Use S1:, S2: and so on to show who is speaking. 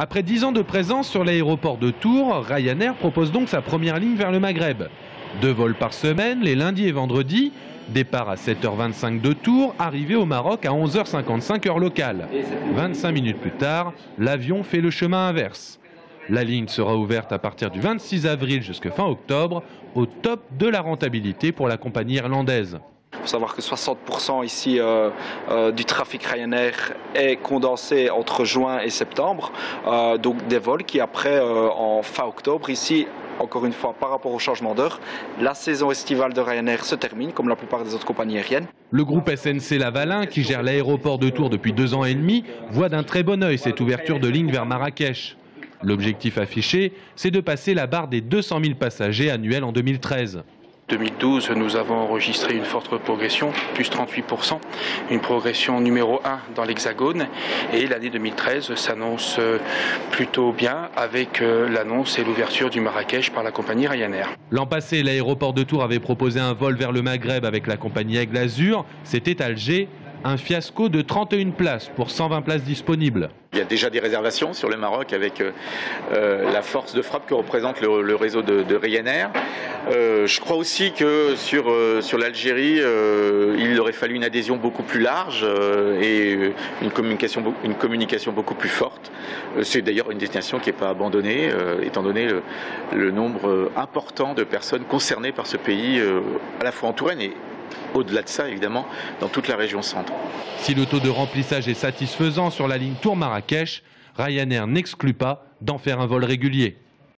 S1: Après 10 ans de présence sur l'aéroport de Tours, Ryanair propose donc sa première ligne vers le Maghreb. 2 vols par semaine, les lundis et vendredis. Départ à 7h25 de Tours, arrivée au Maroc à 11h55 heure locale. 25 minutes plus tard, l'avion fait le chemin inverse. La ligne sera ouverte à partir du 26 avril jusqu'à fin octobre, au top de la rentabilité pour la compagnie irlandaise.
S2: Il faut savoir que 60% ici du trafic Ryanair est condensé entre juin et septembre, donc des vols qui après en fin octobre ici, encore une fois par rapport au changement d'heure, la saison estivale de Ryanair se termine comme la plupart des autres compagnies aériennes.
S1: Le groupe SNC Lavalin, qui gère l'aéroport de Tours depuis 2 ans et demi, voit d'un très bon œil cette ouverture de ligne vers Marrakech. L'objectif affiché, c'est de passer la barre des 200 000 passagers annuels en 2013.
S3: 2012, nous avons enregistré une forte progression, plus 38%, une progression numéro 1 dans l'Hexagone. Et l'année 2013 s'annonce plutôt bien avec l'annonce et l'ouverture du Marrakech par la compagnie Ryanair.
S1: L'an passé, l'aéroport de Tours avait proposé un vol vers le Maghreb avec la compagnie Aigle Azur. C'était Alger. Un fiasco de 31 places pour 120 places disponibles.
S4: Il y a déjà des réservations sur le Maroc avec la force de frappe que représente le réseau de Ryanair. Je crois aussi que sur l'Algérie, il aurait fallu une adhésion beaucoup plus large et une communication beaucoup plus forte. C'est d'ailleurs une destination qui n'est pas abandonnée, étant donné le nombre important de personnes concernées par ce pays, à la fois en Touraine et au-delà de ça, évidemment, dans toute la région centre.
S1: Si le taux de remplissage est satisfaisant sur la ligne Tours-Marrakech, Ryanair n'exclut pas d'en faire un vol régulier.